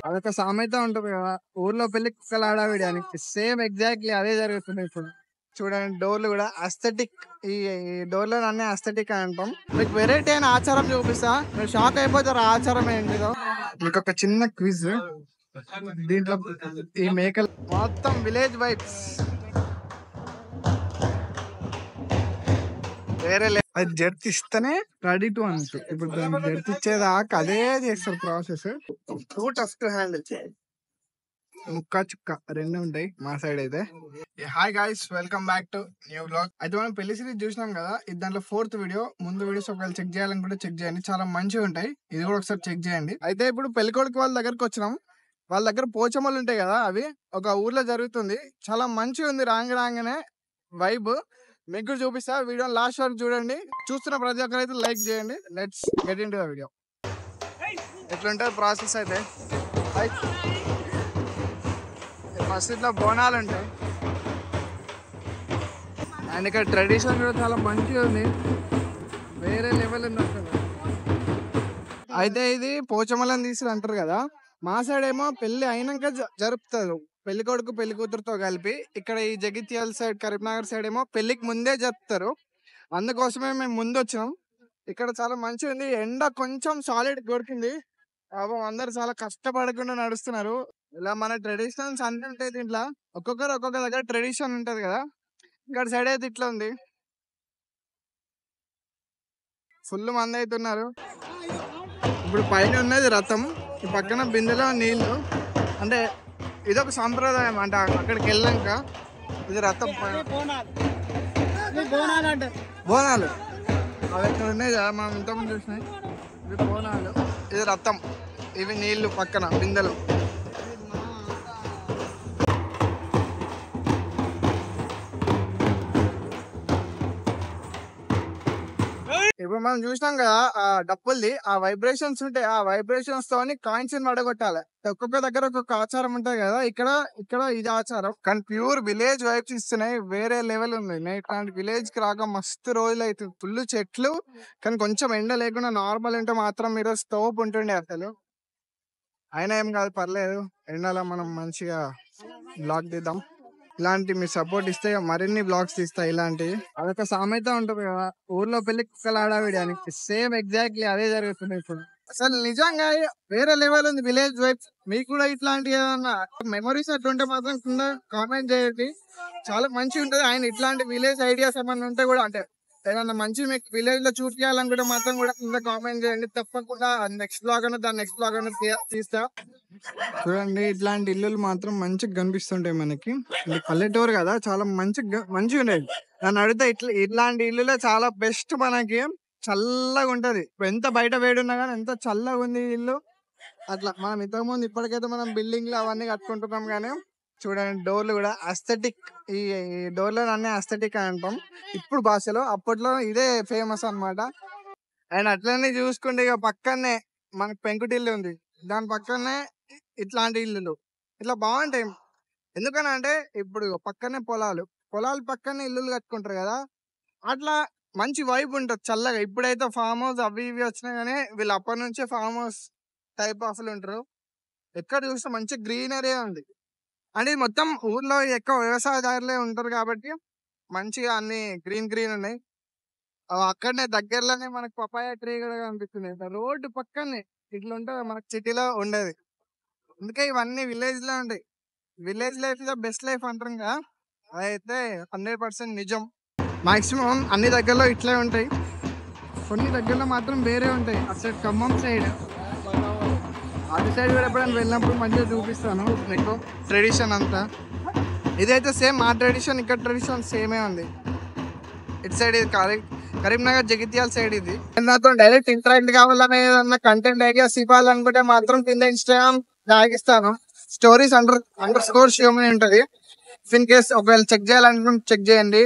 అదొక సామెత ఉంటది కదా, ఊర్లో పెళ్లి కుక్కలు ఆడావిడి అని. సేమ్ ఎగ్జాక్ట్లీ అదే జరుగుతుంది ఇప్పుడు. చూడండి డోర్లు కూడా అస్థెటిక్. ఈ డోర్లు అన్ని అస్థెటిక్ అని అంటాం. మీకు వెరైటీ అయిన ఆచారం చూపిస్తా, మీరు షాక్ అయిపోతారు. ఆ ఆచారం ఏంటిదో. మీకు ఒక చిన్న క్విజ్. దీంట్లో ఈ మేకలు మొత్తం విలేజ్ వైబ్స్ వేరే అది జర్తిస్తేనే రెడీ టు అంటే. ఇప్పుడు దాన్ని జర్తిచ్చేదాకా అదే చేస్తారు process. Two tough to handle. ముక్క చుక్క రెండు ఉంటాయి మా సైడ్ అయితే. Hi guys, welcome back to new vlog. అయితే మనం పెళ్లి సిరీస్ చూసినాం కదా, ఇది దాంట్లో 4th వీడియో. ముందు వీడియోస్ ఒకవేళ చెక్ చేయాలని కూడా చెక్ చేయండి, చాలా మంచిగా ఉంటాయి. ఇది కూడా ఒకసారి చెక్ చేయండి. అయితే ఇప్పుడు పెళ్లికొడుకు వాళ్ళ దగ్గరకు వచ్చినాం. వాళ్ళ దగ్గర పోచమ్మలు ఉంటాయి కదా, అవి ఒక ఊర్లో జరుగుతుంది. చాలా మంచిగా ఉంది. రాగానే వైబ్ మీకు కూడా చూపిస్తా. వీడియో లాస్ట్ వరకు చూడండి. చూస్తున్న ప్రతి ఒక్కరు అయితే లైక్ చేయండి. Let's get in to the video. ఎట్లుంటుంది ప్రాసెస్ అయితే. ఫస్ట్ ఇట్లా బోనాలు ఉంటాయి. అండ్ ఇక్కడ ట్రెడిషన్ కూడా చాలా మంచిగా ఉంది, వేరే లెవెల్ ఉంది అసలు. అయితే ఇది పోచమ్మలని తీసి అంటారు కదా, మా సైడ్ ఏమో పెళ్లి అయినాక జరుపుతారు, పెళ్లి కొడుకు పెళ్లి కూతురుతో కలిపి. ఇక్కడ ఈ జగిత్యాల సైడ్, కరీంనగర్ సైడ్ ఏమో పెళ్లికి ముందే జరుపుతారు. అందుకోసమే మేము ముందు వచ్చినాం. ఇక్కడ చాలా మంచిగా ఉంది. ఎండ కొంచెం సాలిడ్ కొడుతుంది. అందరు చాలా కష్టపడకుండా నడుస్తున్నారు. ఇలా మన ట్రెడిషనల్స్ అన్ని ఉంటాయి దీంట్లో. ఒక్కొక్కరు ఒక్కొక్క దగ్గర ట్రెడిషన్ ఉంటది కదా. ఇక్కడ సైడ్ అయితే ఇట్లా ఉంది, ఫుల్ మంది అయితే ఉన్నారు. ఇప్పుడు పైన ఉన్నది రథం, ఈ పక్కన బిందెలో నీళ్లు. అంటే ఇదొక సాంప్రదాయం. అంటే అక్కడికి వెళ్ళాక ఇది రథం, బోనాలు అవి ఇక్కడ ఉన్నాయి కదా, మనం ఇంతకుముందు చూసినాయి. ఇవి బోనాలు, ఇది రథం, ఇవి నీళ్లు పక్కన బిందెలు. ఇప్పుడు మనం చూసినాం కదా ఆ డప్పుల్ది, ఆ వైబ్రేషన్స్ ఉంటాయి. ఆ వైబ్రేషన్స్ తోని కాయిన్స్ పడగొట్టాలి. ఒక్కొక్క దగ్గర ఒక్కొక్క ఆచారం ఉంటది కదా. ఇక్కడ ఇది ఆచారం, కానీ ప్యూర్ విలేజ్ వైబ్స్ ఇస్తున్నాయి. వేరే లెవెల్ ఉంది. నేను ఇట్లాంటి విలేజ్ కి రాక మస్తు రోజులు అవుతుంది. ఫుల్ చెట్లు, కానీ కొంచెం ఎండ లేకుండా నార్మల్ ఉంటే మాత్రం మీరు స్టోప్ ఉంటుండే అసలు. అయినా ఏం కాదు, పర్లేదు. ఎండలో మనం మంచిగా బ్లాగ్ తీద్దాం. ఇలాంటి మీ సపోర్ట్ ఇస్తే మరిన్ని బ్లాగ్స్ తీస్తా ఇలాంటివి. అదొక సామెత ఉంటది కదా, ఊర్లో పెళ్లి కుక్కలు ఆడావిడి అని. సేమ్ ఎగ్జాక్ట్లీ అదే జరుగుతుంది ఇప్పుడు. అసలు నిజంగా వేరే లెవెల్ ఉంది విలేజ్ వైబ్స్. మీకు కూడా ఇట్లాంటి ఏదన్నా మెమరీస్ అట్లుంటే మాత్రం కింద కామెంట్ చేయండి. చాలా మంచిగా ఉంటది. ఆయన ఇట్లాంటి విలేజ్ ఐడియాస్ ఏమన్నా ఉంటే కూడా, అంటే ఏదన్నా మంచి మీకు విలేజ్ లో చూపించాలనుకుంటే మాత్రం కూడా కింద కామెంట్ చేయండి. తప్పకుండా నెక్స్ట్ బ్లాగ్ అన్న దాని నెక్స్ట్ బ్లాగ్ అన్న తీస్తా. చూడండి ఇట్లాంటి ఇల్లులు మాత్రం మంచిగా కనిపిస్తుంటాయి మనకి. పల్లెటూరు కదా, చాలా మంచిగా ఉండేది. నన్ను అడిగితే ఇట్లాంటి ఇల్లులే చాలా బెస్ట్. మనకి చల్లగా ఉంటది. ఎంత బయట వేడి ఉన్నా కానీ ఎంత చల్లగా ఉంది ఇల్లు. అట్లా మనం ఇంతకుముందు ఇప్పటికైతే మనం బిల్డింగ్లు అవన్నీ కట్టుకుంటున్నాం, కానీ చూడండి డోర్లు కూడా అస్థెటిక్. ఈ డోర్లు అన్ని అస్థెటిక్ అని అంటాం ఇప్పుడు భాషలో. అప్పట్లో ఇదే ఫేమస్ అన్నమాట. అండ్ అట్లనే చూసుకుంటే ఇక పక్కనే మనకు పెంకుటిల్లు ఉంది, దాని పక్కనే ఇట్లాంటి ఇల్లులు ఇట్లా బాగుంటాయి. ఎందుకని అంటే ఇప్పుడు పక్కనే పొలాలు పక్కనే ఇల్లులు కట్టుకుంటారు కదా, అట్లా మంచి వైబ్ ఉంటుంది చల్లగా. ఇప్పుడైతే ఫామ్ హౌస్ అవి ఇవి వచ్చినాయి, కానీ వీళ్ళు అప్పటి నుంచే ఫామ్ హౌస్ టైప్ ఆఫ్ ఉంటారు. ఎక్కడ చూస్తే మంచి గ్రీనరీ ఉంది. అంటే ఇది మొత్తం ఊర్లో ఎక్కువ వ్యవసాయదారులే ఉంటారు కాబట్టి మంచిగా అన్ని గ్రీన్ ఉన్నాయి. అక్కడనే దగ్గరలోనే మనకు పపాయ ట్రీ కూడా కనిపిస్తుంది. రోడ్డు పక్కనే ఇట్లా ఉంటుంది, మనకు సిటీలో ఉండేది. అందుకే ఇవన్నీ విలేజ్ లో ఉంటాయి. Village life is the best life అంటాం కదా, అదైతే 100% నిజం. మాక్సిమం అన్ని దగ్గరలో ఇట్లే ఉంటాయి, కొన్ని దగ్గరలో మాత్రం వేరే ఉంటాయి. అటు ఖమ్మం సైడ్, అటు సైడ్ కూడా ఎప్పుడైనా వెళ్ళినప్పుడు మంచిగా చూపిస్తాను మీకు ట్రెడిషన్ అంతా. ఇదైతే సేమ్ మా ట్రెడిషన్, ఇక్కడ ట్రెడిషన్ సేమే ఉంది. ఇటు సైడ్ ఇది కరీంనగర్ జగిత్యాల సైడ్. ఇది నాతో డైరెక్ట్ ఇంటరాక్ట్ కావాలని ఏదన్నా కంటెంట్ ఐడియాస్ ఇవ్వాలనుకుంటే మాత్రం కింద ఇన్స్టాగ్రామ్ లాగిస్తాను. స్టోరీస్ __ షోమని ఉంటది. ఇన్ కేస్ ఒకవేళ చెక్ చేయాలనుకుంటే చెక్ చేయండి.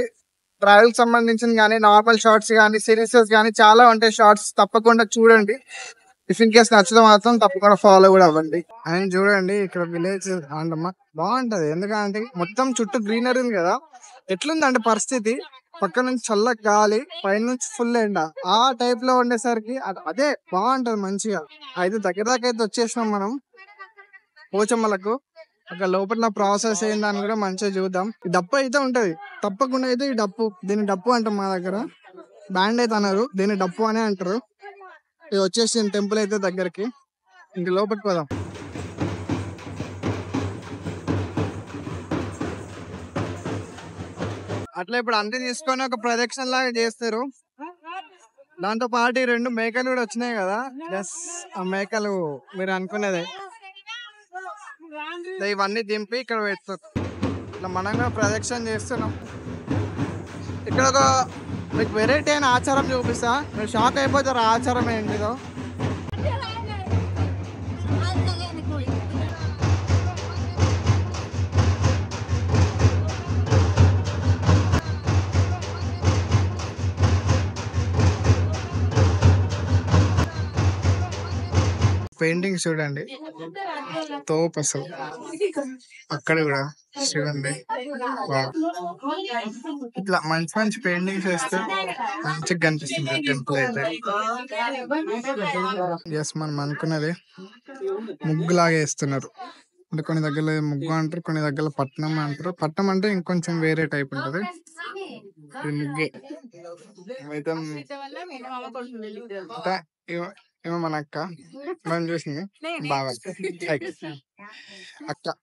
ట్రావెల్ సంబంధించిన కానీ, నార్మల్ షార్ట్స్ కానీ, సిరీసెస్ కానీ చాలా ఉంటాయి షార్ట్స్. తప్పకుండా చూడండి. ఇఫ్ ఇన్ కేస్ నచ్చితే మాత్రం తప్పకుండా ఫాలో కూడా అవ్వండి. అండ్ చూడండి ఇక్కడ విలేజ్ అంటమ్మా బాగుంటది, ఎందుకంటే మొత్తం చుట్టూ గ్రీనరీ ఉంది కదా. ఎట్లుందంటే పరిస్థితి, పక్క నుంచి చల్ల గాలి, పైన నుంచి ఫుల్ ఎండ, ఆ టైప్ లో ఉండేసరికి అదే బాగుంటది మంచిగా. అయితే దగ్గర దాకా అయితే వచ్చేసినాం మనం పోచమ్మలకు. అక్కడ లోపల ప్రాసెస్ ఏందని కూడా మంచిగా చూద్దాం. ఈ డప్పు అయితే ఉంటది తప్పకుండా. అయితే ఈ డప్పు, దీని డప్పు అంటాం మా దగ్గర, బ్యాండ్ అయితే అన్నారు, దీన్ని డప్పు అనే అంటారు. ఇది వచ్చేసి టెంపుల్ అయితే దగ్గరికి, ఇంక లోపలికి పోదాం. అట్లా ఇప్పుడు అంతే తీసుకొని ఒక ప్రదక్షిణ లాగా చేస్తారు. దాంతో పాటు ఈ 2 మేకలు కూడా వచ్చినాయి కదా. ఎస్, ఆ మేకలు మీరు అనుకునేదే. ఇవన్నీ దింపి ఇక్కడ పెడతారు. ఇట్లా మనం కూడా ప్రదక్షిణ చేస్తున్నాం. ఇక్కడ ఒక మీకు వెరైటీ అయిన ఆచారం చూపిస్తా, మీరు షాక్ అయిపోతారు ఆ ఆచారం ఏంటిదో. పెయింటింగ్ చూడండి, తోపు అసలు. అక్కడ కూడా శివుంది. ఇట్లా మంచి మంచి పెయింటింగ్స్ వేస్తే మంచిగా కనిపిస్తుంది టెంపుల్ అయితే. ఎస్, మనం అనుకున్నది ముగ్గు లాగా వేస్తున్నారు. అంటే కొన్ని దగ్గర ముగ్గు అంటారు, కొన్ని దగ్గర పట్నం అంటారు. పట్నం అంటే ఇంకొంచెం వేరే టైప్ ఉంటది, ఇది ముగ్గే. ఏమో మన అక్క మనం చూసింది బాగా. అక్క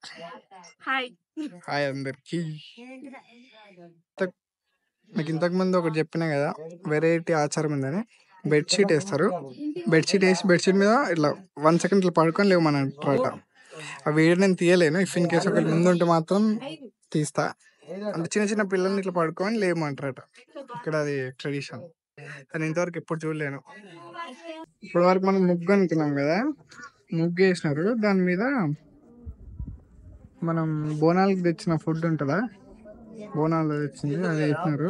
హాయ్ అందరికి. మీకు ఇంతకు ముందు ఒకటి చెప్పినా కదా, వెరైటీ ఆచారం ఉందని. బెడ్షీట్ వేస్తారు, బెడ్షీట్ వేసి బెడ్షీట్ మీద ఇట్లా 1 సెకండ్ ఇట్లా పడుకొని లేవు మన అన్నమాట. ఆ వీడియో నేను తీయలేను, ఇఫ్ ఇన్ కేసు ఒకటి ముందుంటే మాత్రం తీస్తా. అంటే చిన్న చిన్న పిల్లల్ని ఇట్లా పడుకొని లేమంటారట, ఇక్కడ అది ట్రెడిషన్. కానీ ఇంతవరకు ఎప్పుడు చూడలేను. ఇప్పటి వరకు మనం ముగ్గు అనుకున్నాం కదా, ముగ్గు వేసినారు, దాని మీద మనం బోనాలకు తెచ్చిన ఫుడ్ ఉంటుందా, బోనాలు తెచ్చింది అది వేసినారు.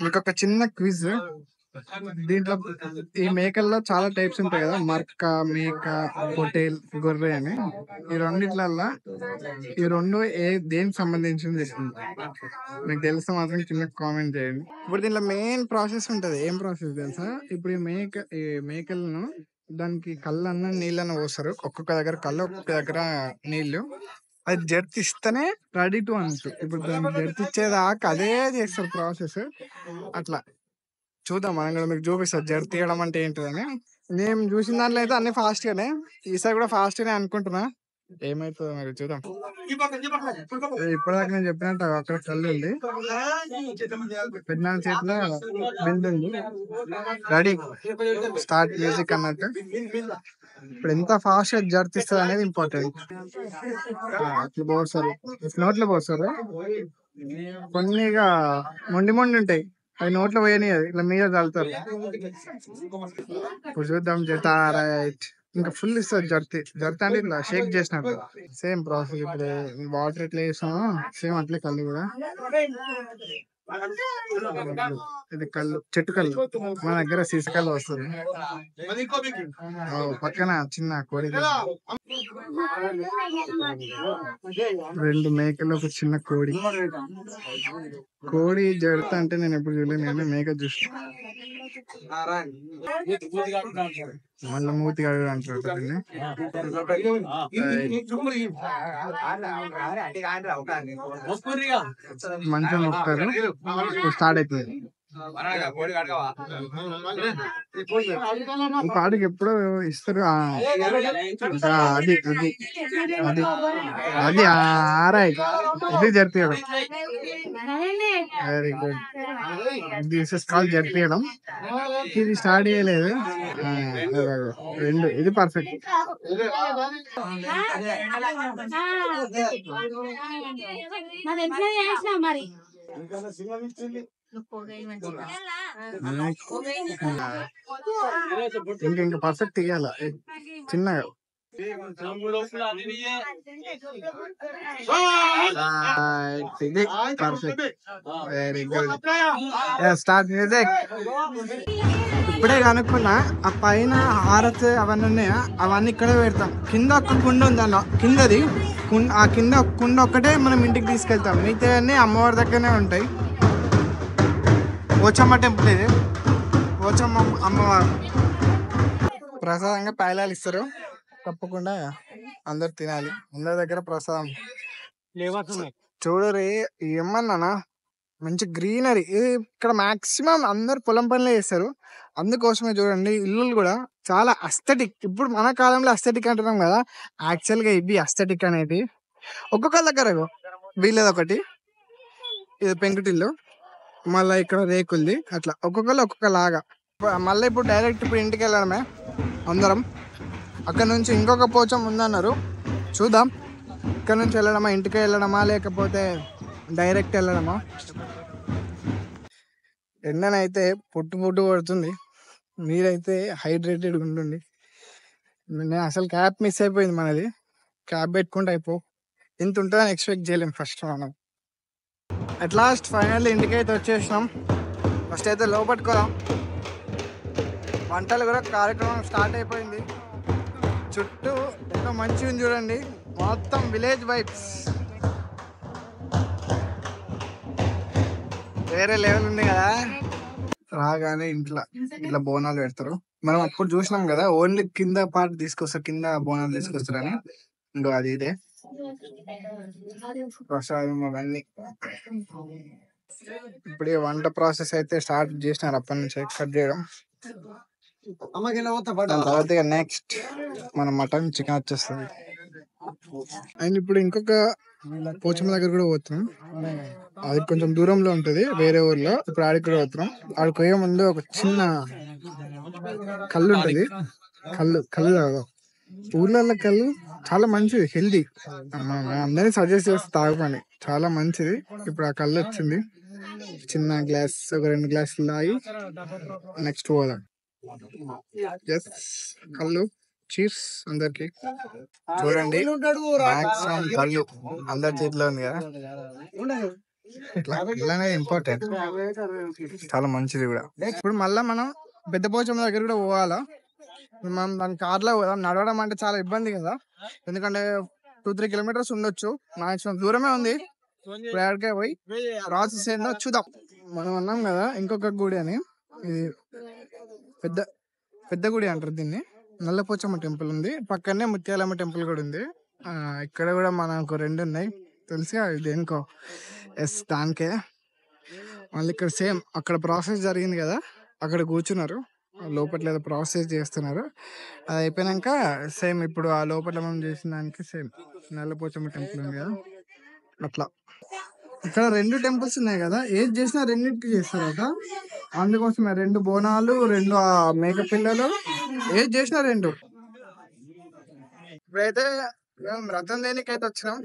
మీకు ఒక చిన్న క్విజ్, దీంట్లో ఈ మేకల్లో చాలా టైప్స్ ఉంటాయి కదా, మర్క, మేక, పొటేల్, గొర్రె అని. ఈ రెండిట్లల్లా ఈ 2 దేనికి సంబంధించింది తెలిసింది మీకు తెలిస్తే మాత్రం కింద కామెంట్ చేయండి. ఇప్పుడు దీంట్లో మెయిన్ ప్రాసెస్ ఉంటది. ఏం ప్రాసెస్ తెలుసా? ఇప్పుడు ఈ మేకలను దానికి కళ్ళన్న నీళ్ళన్న పోస్తారు. ఒక్కొక్క దగ్గర కళ్ళు, ఒక్కొక్క దగ్గర నీళ్లు. అది జర్తిస్తేనే రెడీ టు అంటు. ఇప్పుడు దాన్ని జర్తిచ్చేదాకా అదే చేస్తారు ప్రాసెస్. అట్లా చూద్దాం, మనం కూడా మీకు చూపిస్తారు జర్తి తీయడం అంటే ఏంటిదని. నేను చూసిన దాంట్లో అయితే అన్ని ఫాస్ట్ గానే, ఈసారి కూడా ఫాస్ట్ గానే అనుకుంటున్నా. ఏమైతుందో మరి చూద్దాం. ఇప్పటిదాకా నేను చెప్పినట్టు అక్కడ కళ్ళు ఉంది, పెద్దనాన్న చేతిలో బిందు ఉంది, రెడీ స్టార్ట్ మ్యూజిక్ అన్నట్టు. ఇప్పుడు ఎంత ఫాస్ట్ గా జర్తిస్తుంది అనేది ఇంపార్టెంట్. అట్లా పోస్తారు, నోట్లో పోస్తారు. కొన్నిగా మొండి ఉంటాయి, అవి నోట్లో పోయని ఇట్లా మీద చల్లుతారు. ఇప్పుడు చూద్దాం జత. రైట్, ఇంకా ఫుల్ ఇస్తుంది జర్తి. జర్తి అంటే ఇట్లా షేక్ చేసినట్టు. సేమ్ ప్రాసెస్, ఇప్పుడు వాటర్ ఎట్లా వేసామో సేమ్ అట్లే కళ్ళు కూడా. ఇది కళ్ళు, చెట్టు కళ్ళు. మన దగ్గర సీసకళ్ళు వస్తుంది. పక్కన చిన్న కోడి, 2 మేకలు, ఒక చిన్న కోడి. కోడి జడత అంటే నేను ఎప్పుడు చూడలేదు, నేను మేక చూసిన. మళ్ళీ మూతి కడుగు అంటారు. మంచిగా మొక్కుతారు. స్టార్ట్ అయిపోయింది. పాడికి ఎప్పుడో ఇస్తారు. అది అది అది అది ఆరాయి ఇది జరిపేయడం. Very good, this is call జరిపేయడం. ఇది స్టార్ట్ చేయలేదు, 2 ఇది పర్ఫెక్ట్. ఇంకా పర్ఫెక్ట్ ఇయ్యాల చిన్నగా. ఇది perfect, very good. Start music. ఇప్పుడే కనుక్కున్నా ఆ పైన హారత్ అవన్నీ ఉన్నాయా, అవన్నీ ఇక్కడే పెడతాం. కింద ఒక్క కుండ ఉంది అన్న, కిందది ఆ కింద కుండ ఒక్కటే మనం ఇంటికి తీసుకెళ్తాం, మిగతా అన్నీ అమ్మవారి దగ్గరనే ఉంటాయి. పోచమ్మ టెంపుల్ ఇది, పోచమ్మ అమ్మవారు. ప్రసాదంగా పాయలాలు ఇస్తారు, తప్పకుండా అందరు తినాలి. అందరి దగ్గర ప్రసాదం చూడరు. ఏమన్నానా మంచి గ్రీనరీ ఇక్కడ మాక్సిమం అందరు పొలం పనులే చేస్తారు. అందుకోసమే చూడండి ఇల్లులు కూడా చాలా అస్థెటిక్. ఇప్పుడు మన కాలంలో అస్థెటిక్ అంటున్నాం కదా, యాక్చువల్గా ఇవి అస్థెటిక్ అనేది. ఒక్కొక్క దగ్గర వీళ్ళది ఒకటి, ఇది పెంకుటిల్లు, మళ్ళీ ఇక్కడ రేకుల్ది, అట్లా ఒక్కొక్కరు ఒక్కొక్క లాగా. మళ్ళీ ఇప్పుడు డైరెక్ట్ ఇప్పుడు ఇంటికి వెళ్ళడమే అందరం. అక్కడ నుంచి ఇంకొక పోచం ఉందన్నారు, చూద్దాం. ఇక్కడ నుంచి వెళ్ళడమా, ఇంటికి వెళ్ళడమా, లేకపోతే డైరెక్ట్ వెళ్ళడమా. ఎండనైతే పొట్టు పడుతుంది, మీరైతే హైడ్రేటెడ్గా ఉండండి. నేను అసలు క్యాప్ మిస్ అయిపోయింది మనది, క్యాప్ పెట్టుకుంటే ఇంత ఉంటుందని ఎక్స్పెక్ట్ చేయలేము ఫస్ట్ మనం. అట్ లాస్ట్ ఫైనల్లీ ఇంటికైతే వచ్చేసినాం. ఫస్ట్ అయితే లోపట్టుకోదాం. వంటలు కూడా కార్యక్రమం స్టార్ట్ అయిపోయింది. చుట్టూ ఎంతో మంచిగా ఉంది చూడండి, మొత్తం విలేజ్ వైబ్స్ వేరే లెవెల్ ఉంది కదా. రాగానే ఇట్లా బోనాలు పెడతారు. మనం అప్పుడు చూసినాం కదా, ఓన్లీ కింద పార్ట్ తీసుకొస్తారు, కింద బోనాలు తీసుకొస్తారని. ఇంకో అది ఇదే ప్రసాదం అవన్నీ. ఇప్పుడు వంట ప్రాసెస్ అయితే స్టార్ట్ చేసినారు, అప్పటి నుంచి కట్ చేయడం. తర్వాత నెక్స్ట్ మన మటన్ చికెన్ వచ్చేస్తుంది. అండ్ ఇప్పుడు ఇంకొక పోచమ్మ దగ్గర కూడా పోతున్నాం, అది కొంచెం దూరంలో ఉంటది వేరే ఊర్లో. ఇప్పుడు ఆడికి కూడా పోతున్నాం. ఆడికి పోయే ముందు ఒక చిన్న కళ్ళు ఉంటది, కళ్ళు ఊర్లలో కళ్ళు చాలా మంచిది, హెల్దీ. అందరినీ సజెస్ట్ చేస్తే తాగమని, చాలా మంచిది. ఇప్పుడు ఆ కళ్ళు వచ్చింది, చిన్న గ్లాస్, ఒక 2 గ్లాసులు తాగి నెక్స్ట్ పోదాం. కళ్ళు చీర్స్ అందరికి. చూడండి మాక్సిమం కళ్ళు అందరి చేతిలో ఉంది కదా, ఇట్లానే ఇంపార్టెంట్, చాలా మంచిది కూడా. ఇప్పుడు మళ్ళా మనం పెద్ద పోచమ్మ దగ్గర కూడా పోవాలా. మనం దాని కార్లో పోదాం. నడవడం అంటే చాలా ఇబ్బంది కదా, ఎందుకంటే 2-3 కిలోమీటర్స్ ఉండొచ్చు, మాక్సిమం దూరమే ఉంది. ఎక్కడికే పోయి ప్రాసెస్ ఏందో చూద్దాం. మనం అన్నాం కదా ఇంకొక గుడి అని, ఇది పెద్ద గుడి అంటారు దీన్ని. నల్లపోచమ్మ టెంపుల్ ఉంది, పక్కనే ముత్యాలమ్మ టెంపుల్ కూడా ఉంది. ఇక్కడ కూడా మనకు 2 ఉన్నాయి, తెలుసుగా దేనికో. దానికే. మళ్ళీ ఇక్కడ సేమ్ అక్కడ ప్రాసెస్ జరిగింది కదా, అక్కడ కూర్చున్నారు, లోపల ఏదో ప్రాసెస్ చేస్తున్నారు. అది అయిపోయినాక సేమ్ ఇప్పుడు ఆ లోపల మనం చేసిన దానికి సేమ్ నల్లపోచమ్మ టెంపుల్ ఉంది కదా, అట్లా. ఇక్కడ 2 టెంపుల్స్ ఉన్నాయి కదా, ఏది చేసినా రెండింటికి చేస్తారట. అందుకోసమే 2 బోనాలు, 2 మేక పిల్లలు, ఏది చేసినా 2. ఇప్పుడైతే మేము రథం దేనికైతే వచ్చినాం,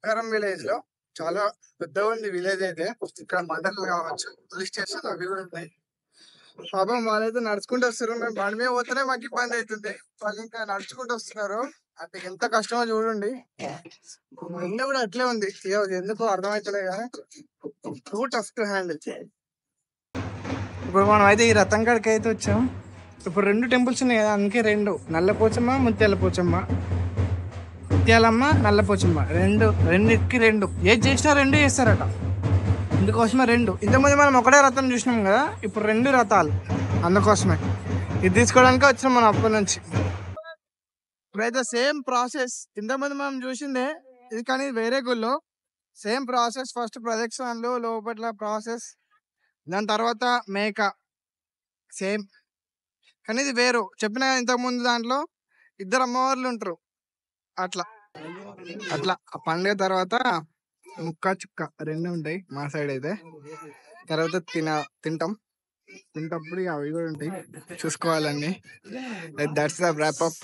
నగరం విలేజ్ లో. చాలా పెద్దగా ఉంది విలేజ్ అయితే. ఇక్కడ మండలు కావచ్చు, పోలీస్ స్టేషన్ అవి కూడా ఉన్నాయి. పాపం వాళ్ళైతే నడుచుకుంటూ వస్తారు, మేము బండి మీద పోతేనే మాకు ఇబ్బంది అవుతుంది, వాళ్ళు ఇంకా నడుచుకుంటూ వస్తున్నారు. అంటే ఎంత కష్టమో చూడండి. ఎండ కూడా అట్లే ఉంది, ఎందుకో అర్థమవుతలే కానీ టూ టఫ్ టు హ్యాండిల్. ఇప్పుడు మనం అయితే ఈ రథం కాడికి అయితే వచ్చాం. ఇప్పుడు 2 టెంపుల్స్ ఉన్నాయి కదా, అందుకే 2, నల్లపోచమ్మ, ముత్యాల పోచమ్మ, ముత్యాలమ్మ, నల్లపోచమ్మ, రెండింటికి 2. ఏది చేసినా 2 చేస్తారట, అందుకోసమే 2. ఇంతకుముందు మనం ఒకటే రథం చూసినాం కదా, ఇప్పుడు 2 రథాలు. అందుకోసమే ఇది తీసుకోవడానికి వచ్చినాం మనం అప్పటి నుంచి. ఇప్పుడైతే సేమ్ ప్రాసెస్, ఇంతకుముందు మనం చూసిందే ఇది, కానీ వేరే గుళ్ళో సేమ్ ప్రాసెస్. ఫస్ట్ ప్రదక్షిణలు, లోపల ప్రాసెస్, దాని తర్వాత మేక, సేమ్. కానీ ఇది వేరు. చెప్పిన ఇంతకుముందు దాంట్లో 2 అమ్మవార్లు ఉంటారు, అట్లా ఆ పండుగ తర్వాత ముక్క చుక్క 2 ఉంటాయి మా సైడ్ అయితే. తర్వాత తింటప్పుడు అవి కూడా ఉంటాయి, చూసుకోవాలండి. That's the wrap up.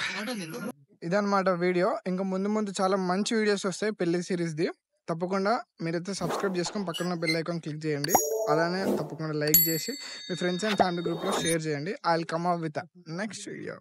ఇదన్నమాట వీడియో. ఇంకా ముందు చాలా మంచి వీడియోస్ వస్తాయి పెళ్లి సిరీస్ది. తప్పకుండా మీరైతే సబ్స్క్రైబ్ చేసుకొని పక్కన బెల్ ఐకాన్ క్లిక్ చేయండి. అలానే తప్పకుండా లైక్ చేసి మీ ఫ్రెండ్స్ అండ్ ఫ్యామిలీ గ్రూప్లో షేర్ చేయండి. I will come up with next video.